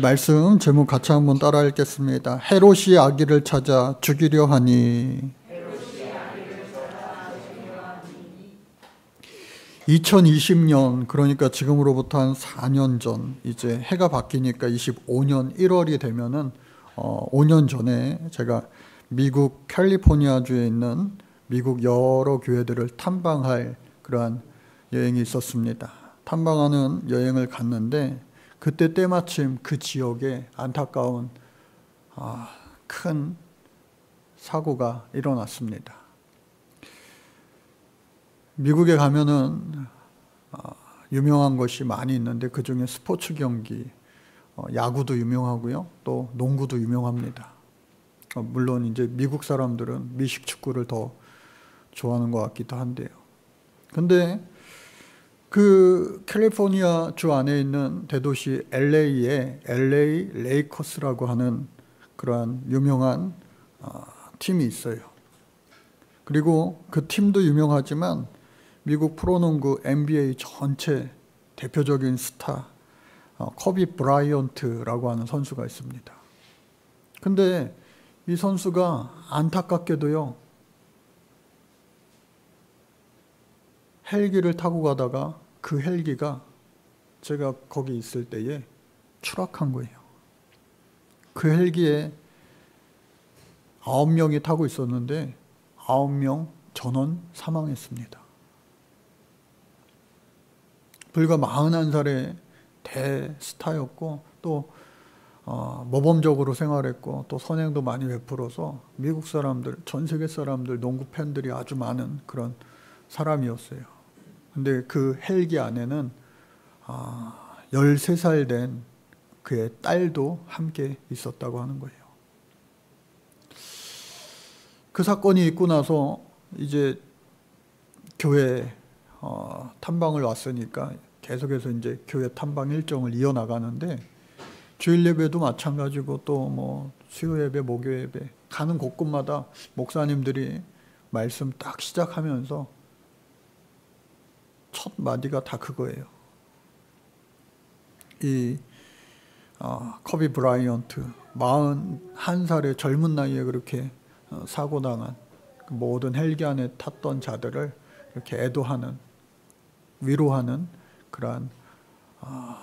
말씀 제목 같이 한번 따라 읽겠습니다. 헤롯이 아기를 찾아 죽이려 하니. 2020년, 그러니까 지금으로부터 한 4년 전, 이제 해가 바뀌니까 25년 1월이 되면은 5년 전에 제가 미국 캘리포니아주에 있는 미국 여러 교회들을 탐방할 그러한 여행이 있었습니다. 탐방하는 여행을 갔는데 그때 때마침 그 지역에 안타까운 큰 사고가 일어났습니다. 미국에 가면은 유명한 것이 많이 있는데 그 중에 스포츠 경기, 야구도 유명하고요. 또 농구도 유명합니다. 물론 이제 미국 사람들은 미식 축구를 더 좋아하는 것 같기도 한데요. 근데 그 캘리포니아 주 안에 있는 대도시 LA에 LA 레이커스라고 하는 그러한 유명한 팀이 있어요. 그리고 그 팀도 유명하지만 미국 프로농구 NBA 전체 대표적인 스타 커비 브라이언트라고 하는 선수가 있습니다. 근데 이 선수가 안타깝게도요, 헬기를 타고 가다가 그 헬기가 제가 거기 있을 때에 추락한 거예요. 그 헬기에 9명이 타고 있었는데 9명 전원 사망했습니다. 불과 41살의 대스타였고 또 모범적으로 생활했고 또 선행도 많이 베풀어서 미국 사람들, 전 세계 사람들, 농구 팬들이 아주 많은 그런 사람이었어요. 근데 그 헬기 안에는 13살 된 그의 딸도 함께 있었다고 하는 거예요. 그 사건이 있고 나서 이제 교회 탐방을 왔으니까 계속해서 이제 교회 탐방 일정을 이어나가는데 주일 예배도 마찬가지고 또 뭐 수요 예배, 목요 예배 가는 곳곳마다 목사님들이 말씀 딱 시작하면서 첫 마디가 다 그거예요. 이 커비 브라이언트 41살의 젊은 나이에 그렇게 사고당한 모든 헬기 안에 탔던 자들을 이렇게 애도하는, 위로하는 그러한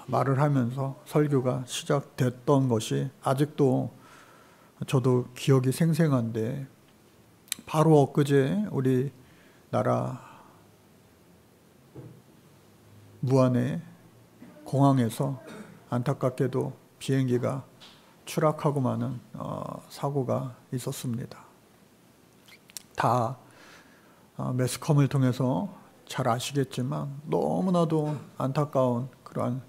말을 하면서 설교가 시작됐던 것이 아직도 저도 기억이 생생한데, 바로 엊그제 우리나라 무안의 공항에서 안타깝게도 비행기가 추락하고 마는 사고가 있었습니다. 다 매스컴을 통해서 잘 아시겠지만 너무나도 안타까운 그러한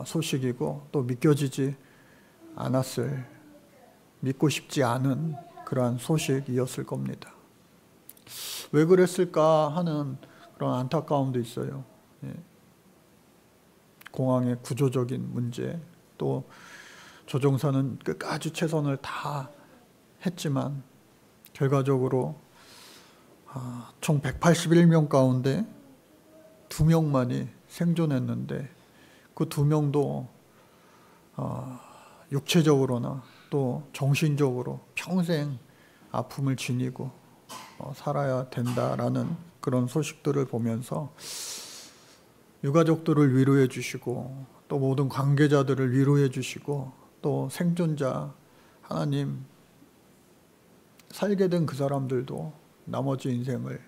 소식이고 또 믿겨지지 않았을, 믿고 싶지 않은 그러한 소식이었을 겁니다. 왜 그랬을까 하는 그런 안타까움도 있어요. 공항의 구조적인 문제, 또 조종사는 끝까지 최선을 다 했지만 결과적으로 총 181명 가운데 2명만이 생존했는데 그 2명도 육체적으로나 또 정신적으로 평생 아픔을 지니고 살아야 된다라는 그런 소식들을 보면서 유가족들을 위로해 주시고 또 모든 관계자들을 위로해 주시고 또 생존자 하나님, 살게 된 그 사람들도 나머지 인생을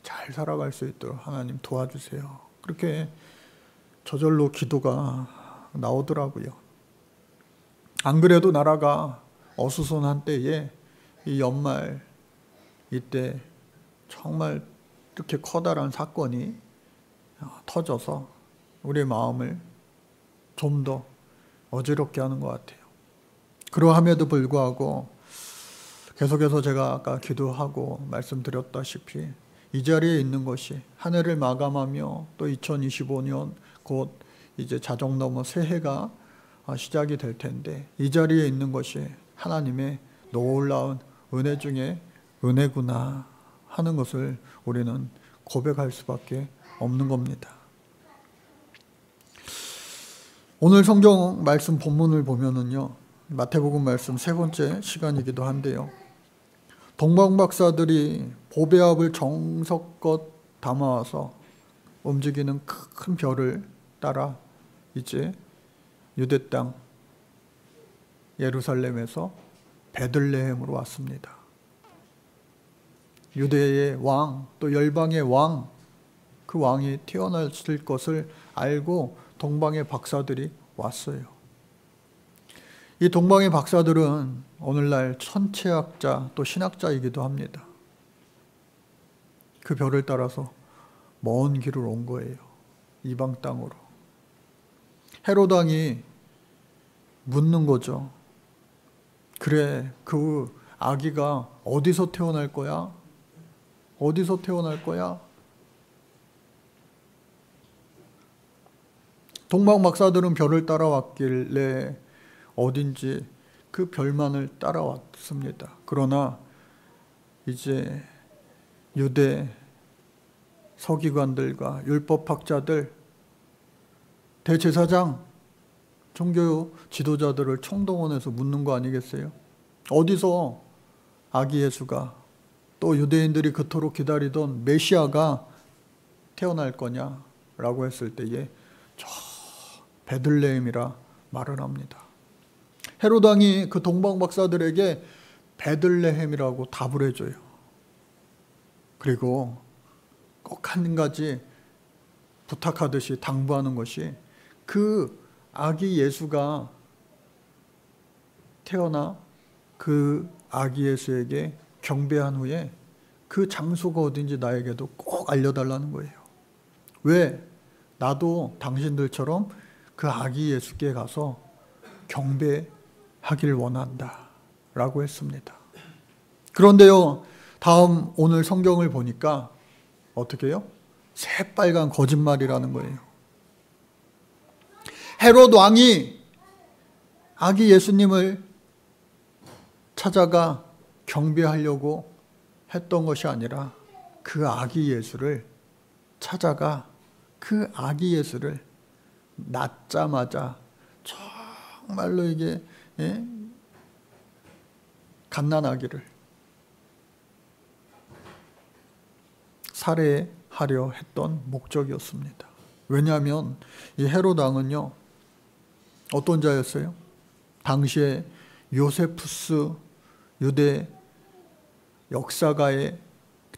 잘 살아갈 수 있도록 하나님 도와주세요. 그렇게 저절로 기도가 나오더라고요. 안 그래도 나라가 어수선한 때에 이 연말 이때 정말 이렇게 커다란 사건이 터져서 우리의 마음을 좀 더 어지럽게 하는 것 같아요. 그러함에도 불구하고 계속해서 제가 아까 기도하고 말씀드렸다시피 이 자리에 있는 것이 한 해를 마감하며 또 2025년 곧 이제 자정 넘어 새해가 시작이 될 텐데 이 자리에 있는 것이 하나님의 놀라운 은혜 중에 은혜구나 하는 것을 우리는 고백할 수밖에 없는 겁니다. 오늘 성경 말씀 본문을 보면은요, 마태복음 말씀 세 번째 시간이기도 한데요, 동방 박사들이 보배압을 정성껏 담아와서 움직이는 큰 별을 따라 이제 유대 땅 예루살렘에서 베들레헴으로 왔습니다. 유대의 왕, 또 열방의 왕, 그 왕이 태어났을 것을 알고 동방의 박사들이 왔어요. 이 동방의 박사들은 오늘날 천체학자 또 신학자이기도 합니다. 그 별을 따라서 먼 길을 온 거예요. 이방 땅으로. 헤롯 왕이 묻는 거죠. 그래, 그 아기가 어디서 태어날 거야? 어디서 태어날 거야? 동방 박사들은 별을 따라왔길래 어딘지 그 별만을 따라왔습니다. 그러나 이제 유대 서기관들과 율법학자들, 대제사장, 종교 지도자들을 총동원해서 묻는 거 아니겠어요? 어디서 아기 예수가, 또 유대인들이 그토록 기다리던 메시아가 태어날 거냐라고 했을 때에 저 베들레헴이라 말을 합니다. 헤롯 왕이 그 동방 박사들에게 베들레헴이라고 답을 해줘요. 그리고 꼭 한 가지 부탁하듯이 당부하는 것이, 그 아기 예수가 태어나 그 아기 예수에게 경배한 후에 그 장소가 어딘지 나에게도 꼭 알려달라는 거예요. 왜? 나도 당신들처럼 그 아기 예수께 가서 경배하길 원한다 라고 했습니다. 그런데요, 다음 오늘 성경을 보니까 어떻게 해요? 새빨간 거짓말이라는 거예요. 헤롯 왕이 아기 예수님을 찾아가 경배하려고 했던 것이 아니라, 그 아기 예수를 찾아가 그 아기 예수를 낳자마자 정말로 이게 갓난아기를 살해하려 했던 목적이었습니다. 왜냐하면 이 헤롯 왕은요, 어떤 자였어요? 당시에 요세푸스 유대 역사가의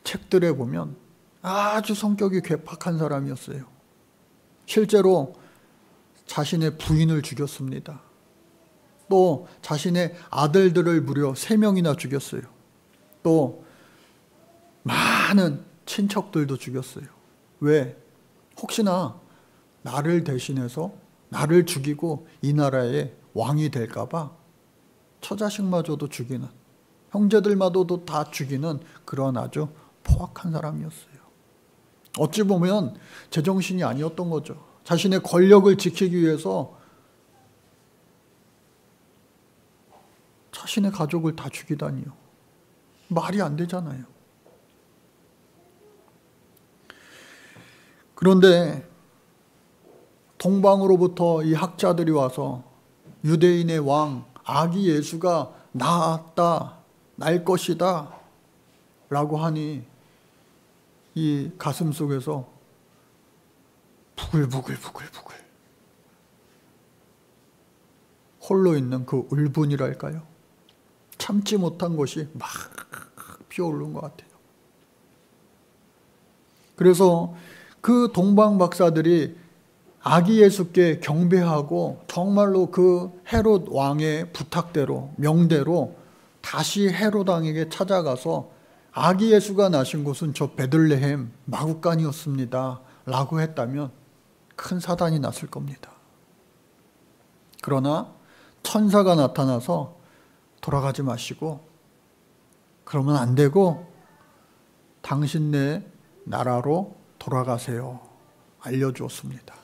책들에 보면 아주 성격이 괴팍한 사람이었어요. 실제로 자신의 부인을 죽였습니다. 또 자신의 아들들을 무려 3명이나 죽였어요. 또 많은 친척들도 죽였어요. 왜? 혹시나 나를 대신해서 나를 죽이고 이 나라의 왕이 될까 봐 처자식마저도 죽이는, 형제들마저도 다 죽이는 그런 아주 포악한 사람이었어요. 어찌 보면 제정신이 아니었던 거죠. 자신의 권력을 지키기 위해서 자신의 가족을 다 죽이다니요. 말이 안 되잖아요. 그런데 동방으로부터 이 학자들이 와서 유대인의 왕 아기 예수가 낳았다, 날 것이다 라고 하니 이 가슴 속에서 부글부글부글부글 홀로 있는 그 울분이랄까요? 참지 못한 것이 막 피어오른 것 같아요. 그래서 그 동방 박사들이 아기 예수께 경배하고 정말로 그 헤롯 왕의 부탁대로, 명대로 다시 헤롯 왕에게 찾아가서 아기 예수가 나신 곳은 저 베들레헴 마구간이었습니다 라고 했다면 큰 사단이 났을 겁니다. 그러나 천사가 나타나서 돌아가지 마시고, 그러면 안 되고 당신네 나라로 돌아가세요 알려주었습니다.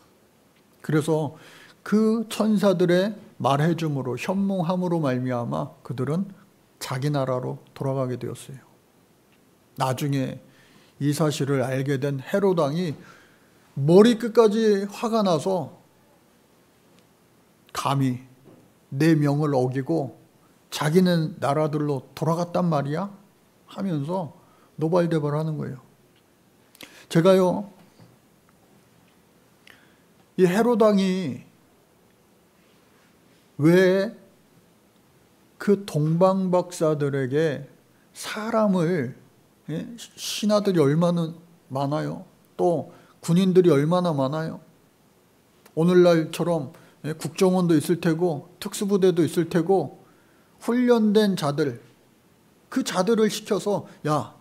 그래서 그 천사들의 말해줌으로, 현몽함으로 말미암아 그들은 자기 나라로 돌아가게 되었어요. 나중에 이 사실을 알게 된 헤롯 왕이 머리끝까지 화가 나서 감히 내 명을 어기고 자기네 나라들로 돌아갔단 말이야? 하면서 노발대발하는 거예요. 제가요, 이 헤롯 왕이 왜 그 동방 박사들에게 사람을, 신하들이 얼마나 많아요? 또 군인들이 얼마나 많아요? 오늘날처럼 국정원도 있을 테고 특수부대도 있을 테고 훈련된 자들, 그 자들을 시켜서 야,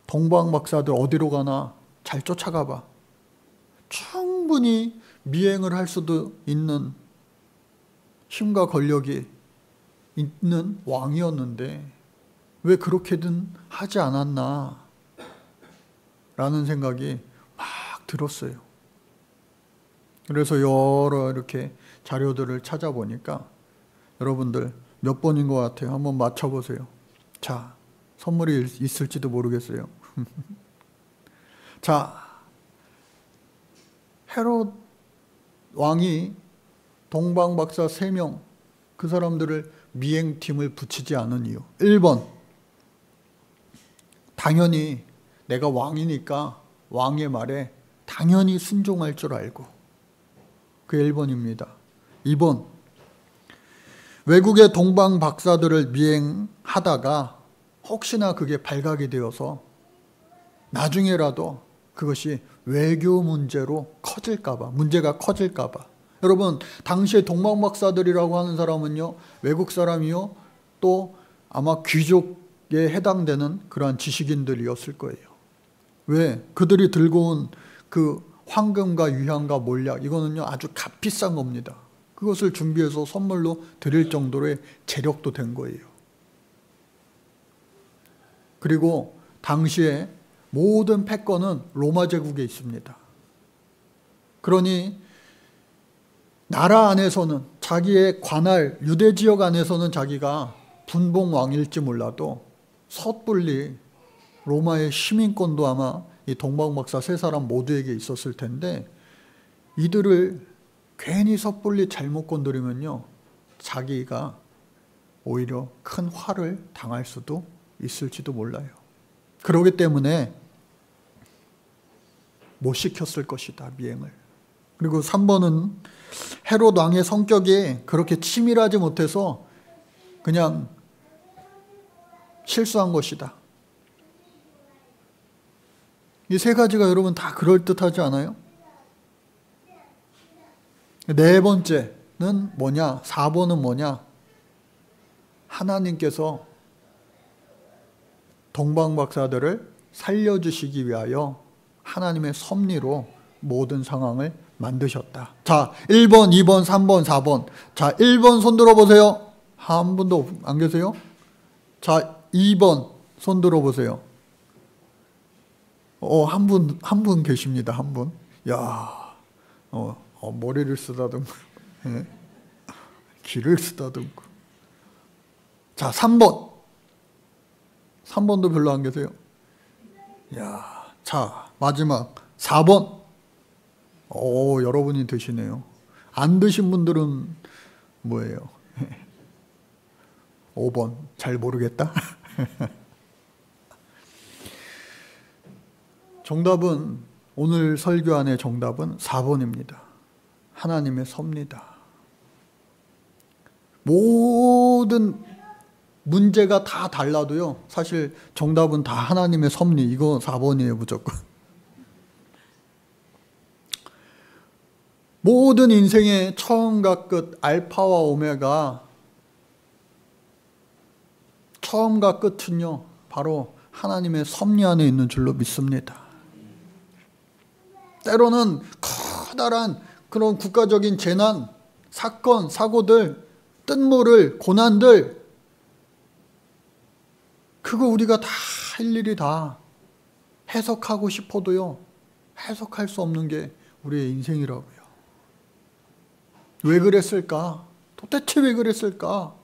동방 박사들 어디로 가나 잘 쫓아가 봐. 충분히 미행을 할 수도 있는 힘과 권력이 있는 왕이었는데 왜 그렇게든 하지 않았나 라는 생각이 막 들었어요. 그래서 여러 이렇게 자료들을 찾아보니까 여러분들 몇 번인 것 같아요? 한번 맞춰보세요. 자, 선물이 있을지도 모르겠어요. 자, 헤롯 왕이 동방 박사 3명, 그 사람들을 미행팀을 붙이지 않은 이유. 1번, 당연히 내가 왕이니까 왕의 말에 당연히 순종할 줄 알고. 그 1번입니다. 2번, 외국의 동방 박사들을 미행하다가 혹시나 그게 발각이 되어서 나중에라도 그것이 외교 문제로 커질까봐, 문제가 커질까봐. 여러분, 당시에 동방 박사들이라고 하는 사람은요, 외국 사람이요, 또 아마 귀족에 해당되는 그러한 지식인들이었을 거예요. 왜? 그들이 들고 온 그 황금과 유향과 몰약, 이거는요 아주 값비싼 겁니다. 그것을 준비해서 선물로 드릴 정도의 재력도 된 거예요. 그리고 당시에 모든 패권은 로마 제국에 있습니다. 그러니 나라 안에서는, 자기의 관할 유대 지역 안에서는 자기가 분봉왕일지 몰라도 섣불리 로마의 시민권도 아마 이 동방박사 3사람 모두에게 있었을 텐데, 이들을 괜히 섣불리 잘못 건드리면요 자기가 오히려 큰 화를 당할 수도 있을지도 몰라요. 그렇기 때문에 못 시켰을 것이다, 미행을. 그리고 3번은 헤롯 왕의 성격이 그렇게 치밀하지 못해서 그냥 실수한 것이다. 이 3가지가 여러분 다 그럴듯하지 않아요? 4번째는 뭐냐? 4번은 뭐냐? 하나님께서 동방박사들을 살려주시기 위하여 하나님의 섭리로 모든 상황을 만드셨다. 자, 1번, 2번, 3번, 4번. 자, 1번 손 들어보세요. 한 분도 안 계세요? 자, 2번 손 들어보세요. 한 분 계십니다. 한 분. 야, 머리를 쓰다듬고, 귀를 쓰다듬고. 자, 3번. 3번도 별로 안 계세요. 야, 자, 마지막 4번. 여러분이 드시네요. 안 드신 분들은 뭐예요? 5번. 잘 모르겠다. 정답은, 오늘 설교 안의 정답은 4번입니다. 하나님의 섭리다. 모든 문제가 다 달라도요, 사실 정답은 다 하나님의 섭리. 이거 4번이에요, 무조건. 모든 인생의 처음과 끝, 알파와 오메가, 처음과 끝은요 바로 하나님의 섭리 안에 있는 줄로 믿습니다. 때로는 커다란 그런 국가적인 재난, 사건, 사고들, 뜬모를, 고난들, 그거 우리가 다 일일이 다 해석하고 싶어도요 해석할 수 없는 게 우리의 인생이라고요. 왜 그랬을까? 도대체 왜 그랬을까?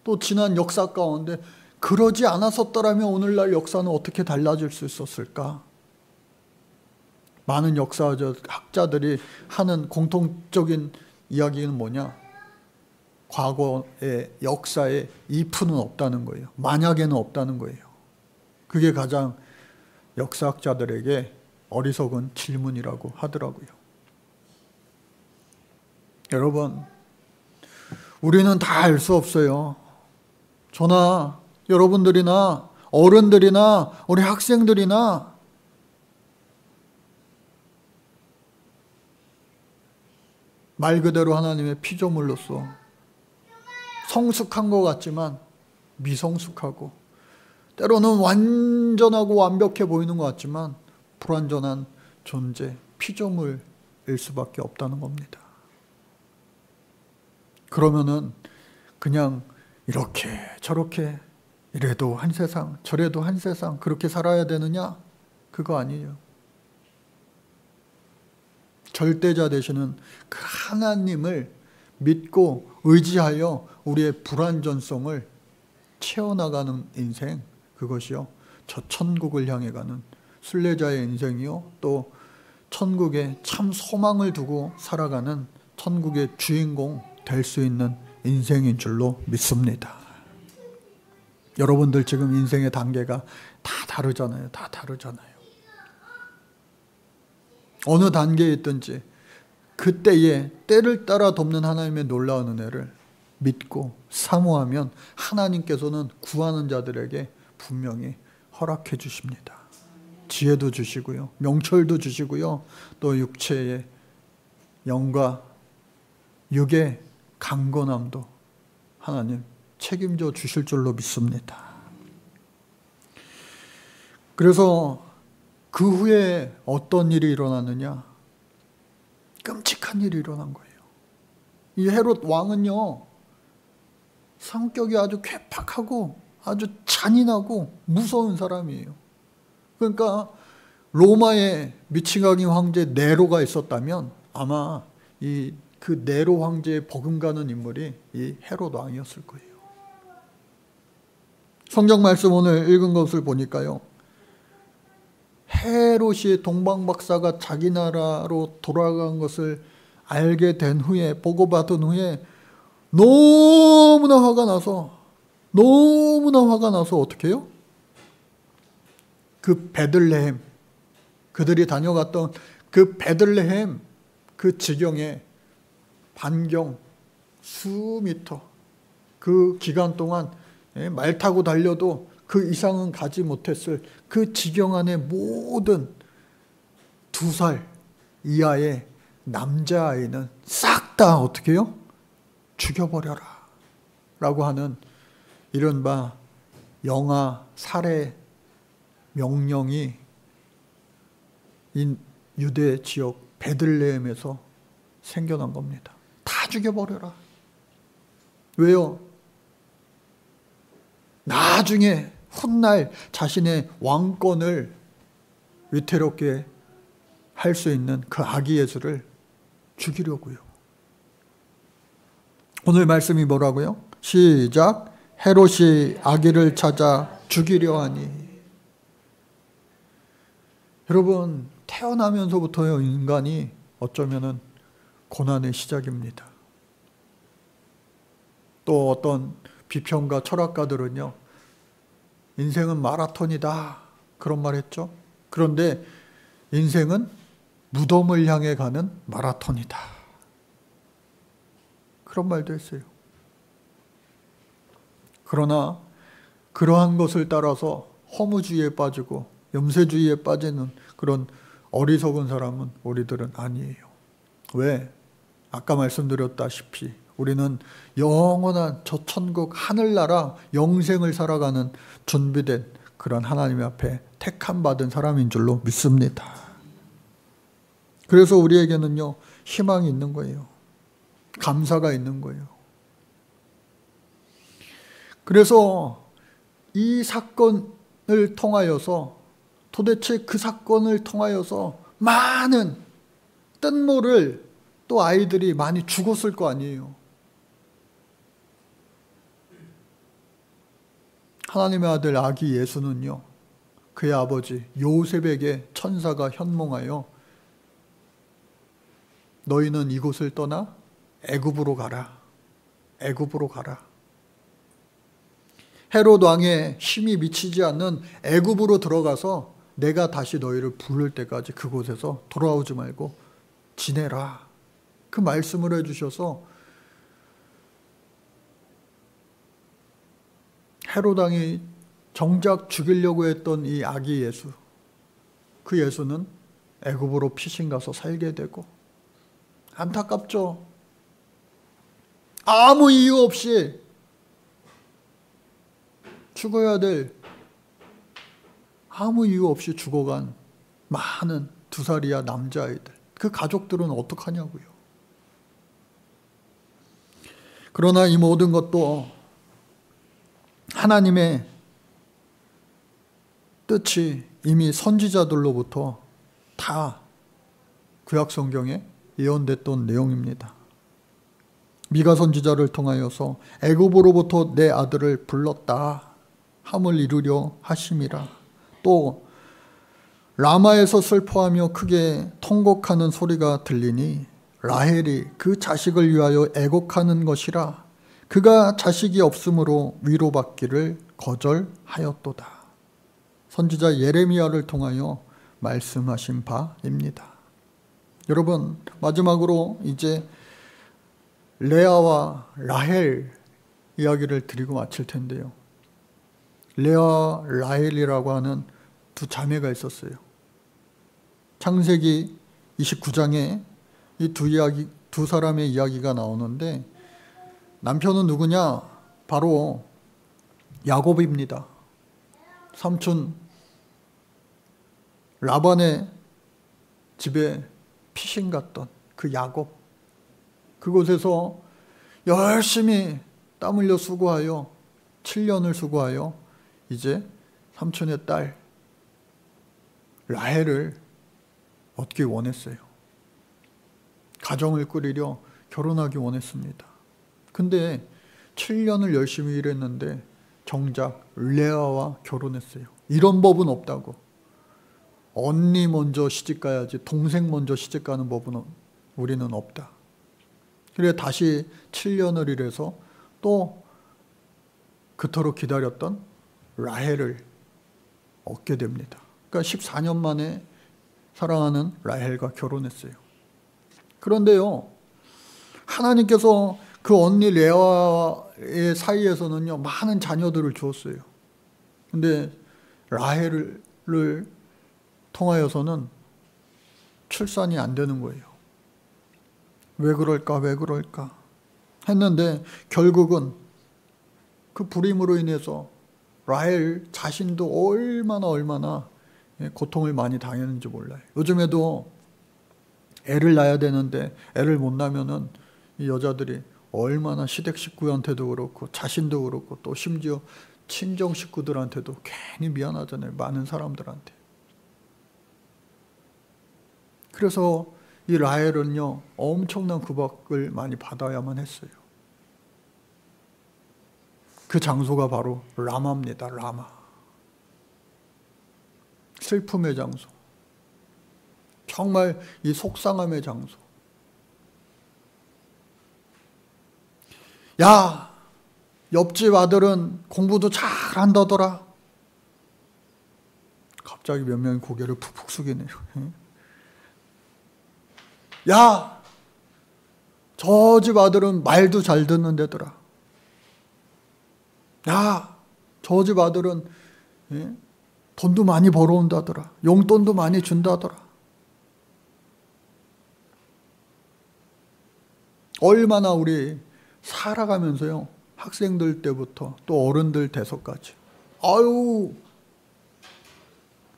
또 지난 역사 가운데 그러지 않았었더라면 오늘날 역사는 어떻게 달라질 수 있었을까? 많은 역사적 학자들이 하는 공통적인 이야기는 뭐냐? 과거의 역사에 if는 없다는 거예요. 만약에는 없다는 거예요. 그게 가장 역사학자들에게 어리석은 질문이라고 하더라고요. 여러분, 우리는 다 알 수 없어요. 저나 여러분들이나 어른들이나 우리 학생들이나 말 그대로 하나님의 피조물로서 성숙한 것 같지만 미성숙하고, 때로는 완전하고 완벽해 보이는 것 같지만 불완전한 존재, 피조물일 수밖에 없다는 겁니다. 그러면은 그냥 이렇게 저렇게 이래도 한 세상 저래도 한 세상 그렇게 살아야 되느냐? 그거 아니에요. 절대자 되시는 그 하나님을 믿고 의지하여 우리의 불완전성을 채워나가는 인생, 그것이요 저 천국을 향해 가는 순례자의 인생이요, 또 천국에 참 소망을 두고 살아가는 천국의 주인공 될 수 있는 인생인 줄로 믿습니다. 여러분들 지금 인생의 단계가 다 다르잖아요. 다 다르잖아요. 어느 단계에 있든지 그때에 때를 따라 돕는 하나님의 놀라운 은혜를 믿고 사모하면 하나님께서는 구하는 자들에게 분명히 허락해 주십니다. 지혜도 주시고요, 명철도 주시고요, 또 육체의 영과 육의 강건함도 하나님 책임져 주실 줄로 믿습니다. 그래서 그 후에 어떤 일이 일어나느냐? 끔찍한 일이 일어난 거예요. 이 헤롯 왕은요, 성격이 아주 괴팍하고 아주 잔인하고 무서운 사람이에요. 그러니까 로마의 미치광이 황제 네로가 있었다면 아마 그 네로 황제에 버금가는 인물이 이 헤롯 왕이었을 거예요. 성경 말씀 오늘 읽은 것을 보니까요, 헤롯이 동방박사가 자기 나라로 돌아간 것을 알게 된 후에, 보고받은 후에 너무나 화가 나서 어떻게 해요? 그 베들레헴, 그들이 다녀갔던 그 베들레헴 그 지경에 반경 수미터, 그 기간 동안 말 타고 달려도 그 이상은 가지 못했을 그 지경 안의 모든 2살 이하의 남자아이는 싹 다 어떻게 해요? 죽여버려라 라고 하는 이른바 영아 살해 명령이 유대 지역 베들레헴에서 생겨난 겁니다. 다 죽여버려라. 왜요? 나중에 훗날 자신의 왕권을 위태롭게 할 수 있는 그 아기 예수를 죽이려고요. 오늘 말씀이 뭐라고요? 시작. 헤롯이 아기를 찾아 죽이려 하니. 여러분, 태어나면서부터요, 인간이 어쩌면은 고난의 시작입니다. 또 어떤 비평가 철학가들은요, 인생은 마라톤이다 그런 말 했죠. 그런데 인생은 무덤을 향해 가는 마라톤이다 그런 말도 했어요. 그러나 그러한 것을 따라서 허무주의에 빠지고 염세주의에 빠지는 그런 어리석은 사람은 우리들은 아니에요. 왜? 아까 말씀드렸다시피 우리는 영원한 저 천국 하늘나라 영생을 살아가는 준비된 그런 하나님 앞에 택함 받은 사람인 줄로 믿습니다. 그래서 우리에게는요, 희망이 있는 거예요. 감사가 있는 거예요. 그래서 이 사건을 통하여서, 도대체 그 사건을 통하여서 많은 뜻모를 또 아이들이 많이 죽었을 거 아니에요. 하나님의 아들 아기 예수는요, 그의 아버지 요셉에게 천사가 현몽하여 너희는 이곳을 떠나 애굽으로 가라. 애굽으로 가라. 헤롯 왕의 힘이 미치지 않는 애굽으로 들어가서 내가 다시 너희를 부를 때까지 그곳에서 돌아오지 말고 지내라. 그 말씀을 해주셔서 헤롯 왕이 정작 죽이려고 했던 이 아기 예수, 그 예수는 애굽으로 피신 가서 살게 되고, 안타깝죠. 아무 이유 없이 죽어야 될, 아무 이유 없이 죽어간 많은 2살 이하 남자아이들, 그 가족들은 어떡하냐고요. 그러나 이 모든 것도 하나님의 뜻이 이미 선지자들로부터 다 구약 성경에 예언됐던 내용입니다. 미가 선지자를 통하여서 애굽으로부터 내 아들을 불렀다 함을 이루려 하심이라. 또 라마에서 슬퍼하며 크게 통곡하는 소리가 들리니 라헬이 그 자식을 위하여 애곡하는 것이라. 그가 자식이 없으므로 위로받기를 거절하였도다. 선지자 예레미야를 통하여 말씀하신 바입니다. 여러분, 마지막으로 이제 레아와 라헬 이야기를 드리고 마칠 텐데요. 레아, 라헬이라고 하는 2 자매가 있었어요. 창세기 29장에 이 2 사람의 이야기가 나오는데, 남편은 누구냐? 바로 야곱입니다. 삼촌 라반의 집에 피신 갔던 그 야곱, 그곳에서 열심히 땀 흘려 수고하여 7년을 수고하여 이제 삼촌의 딸 라헬을 얻기 원했어요. 가정을 꾸리려 결혼하기 원했습니다. 근데 7년을 열심히 일했는데 정작 레아와 결혼했어요. 이런 법은 없다고. 언니 먼저 시집가야지 동생 먼저 시집가는 법은 우리는 없다. 그래 다시 7년을 일해서 또 그토록 기다렸던 라헬을 얻게 됩니다. 그러니까 14년 만에 사랑하는 라헬과 결혼했어요. 그런데요, 하나님께서 그 언니 레아의 사이에서는요 많은 자녀들을 주었어요. 근데 라헬을 통하여서는 출산이 안 되는 거예요. 왜 그럴까 했는데 결국은 그 불임으로 인해서 라헬 자신도 얼마나 고통을 많이 당했는지 몰라요. 요즘에도 애를 낳아야 되는데 애를 못 낳으면은 이 여자들이 얼마나 시댁 식구한테도 그렇고 자신도 그렇고 또 심지어 친정 식구들한테도 괜히 미안하잖아요. 많은 사람들한테. 그래서 이 라헬은요 엄청난 구박을 많이 받아야만 했어요. 그 장소가 바로 라마입니다. 라마. 슬픔의 장소. 정말 이 속상함의 장소. 야, 옆집 아들은 공부도 잘한다더라. 갑자기 몇 명이 고개를 푹푹 숙이네요. 야, 저 집 아들은 말도 잘 듣는 데더라. 야, 저 집 아들은 돈도 많이 벌어온다더라. 용돈도 많이 준다더라. 얼마나 우리 살아가면서요, 학생들 때부터 또 어른들 돼서까지, 아유,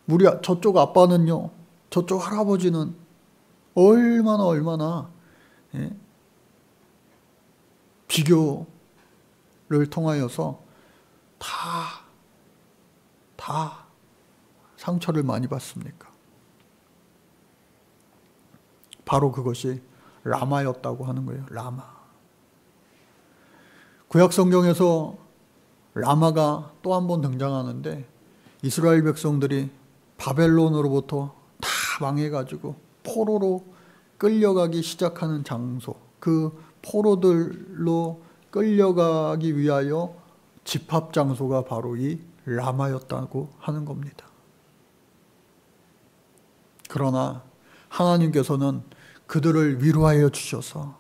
우리 저쪽 아빠는요, 저쪽 할아버지는 얼마나 비교를 통하여서 다 상처를 많이 받습니까? 바로 그것이 라마였다고 하는 거예요. 라마. 구약 성경에서 라마가 또 한 번 등장하는데, 이스라엘 백성들이 바벨론으로부터 다 망해가지고 포로로 끌려가기 시작하는 장소, 그 포로들로 끌려가기 위하여 집합 장소가 바로 이 라마였다고 하는 겁니다. 그러나 하나님께서는 그들을 위로하여 주셔서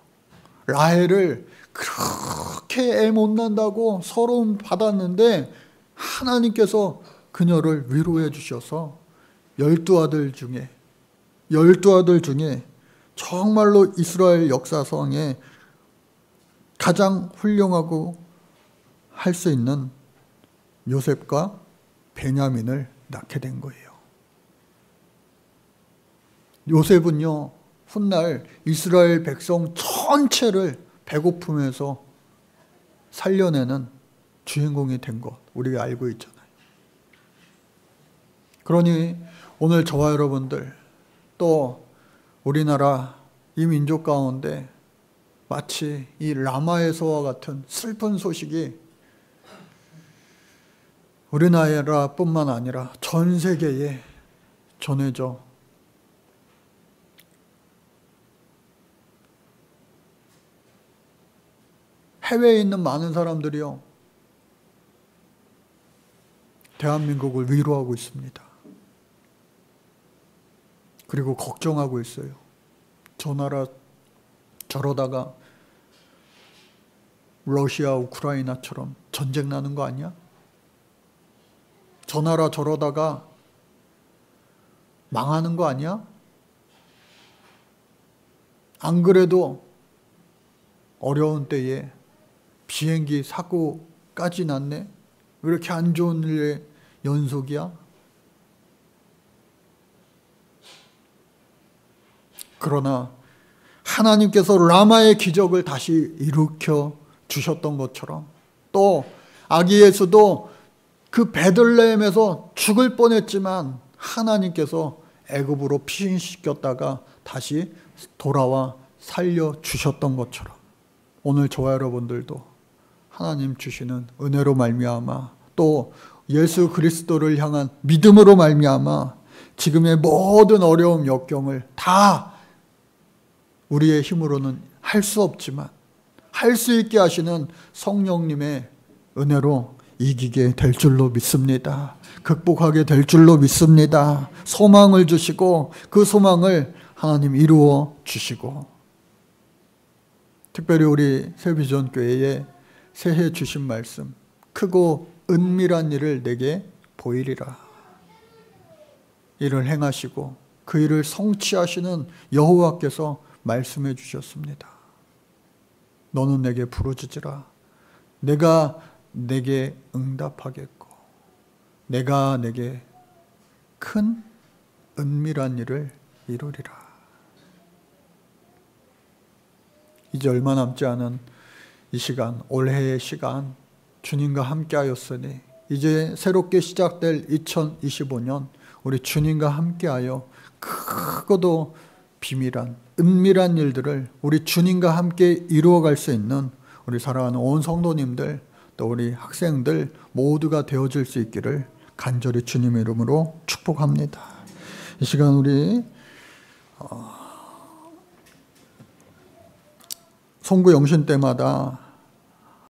라헬을 그렇게 애 못 난다고 서러움 받았는데 하나님께서 그녀를 위로해 주셔서 12아들 중에 정말로 이스라엘 역사상에 가장 훌륭하고 할 수 있는 요셉과 베냐민을 낳게 된 거예요. 요셉은요, 훗날 이스라엘 백성 전체를 배고픔에서 살려내는 주인공이 된 것 우리가 알고 있잖아요. 그러니 오늘 저와 여러분들 또 우리나라 이 민족 가운데 마치 이 라마에서와 같은 슬픈 소식이 우리나라뿐만 아니라 전 세계에 전해져 해외에 있는 많은 사람들이요, 대한민국을 위로하고 있습니다. 그리고 걱정하고 있어요. 저 나라 저러다가 러시아, 우크라이나처럼 전쟁 나는 거 아니야? 저 나라 저러다가 망하는 거 아니야? 안 그래도 어려운 때에 비행기 사고까지 났네? 왜 이렇게 안 좋은 일의 연속이야? 그러나 하나님께서 라마의 기적을 다시 일으켜 주셨던 것처럼 또 아기 예수도 그 베들레헴에서 죽을 뻔했지만 하나님께서 애굽으로 피신시켰다가 다시 돌아와 살려주셨던 것처럼 오늘 저와 여러분들도 하나님 주시는 은혜로 말미암아 또 예수 그리스도를 향한 믿음으로 말미암아 지금의 모든 어려움 역경을 다 우리의 힘으로는 할 수 없지만 할 수 있게 하시는 성령님의 은혜로 이기게 될 줄로 믿습니다. 극복하게 될 줄로 믿습니다. 소망을 주시고 그 소망을 하나님 이루어 주시고 특별히 우리 새비전교회에 새해 주신 말씀 크고 은밀한 일을 내게 보이리라. 이를 행하시고 그 일을 성취하시는 여호와께서 말씀해 주셨습니다. 너는 내게 부르짖으라. 내가 내게 응답하겠고 내가 내게 큰 은밀한 일을 이루리라. 이제 얼마 남지 않은 이 시간, 올해의 시간 주님과 함께 하였으니 이제 새롭게 시작될 2025년 우리 주님과 함께하여 크고도 비밀한 은밀한 일들을 우리 주님과 함께 이루어갈 수 있는 우리 사랑하는 온 성도님들 또 우리 학생들 모두가 되어질 수 있기를 간절히 주님의 이름으로 축복합니다. 이 시간 우리 송구 영신 때마다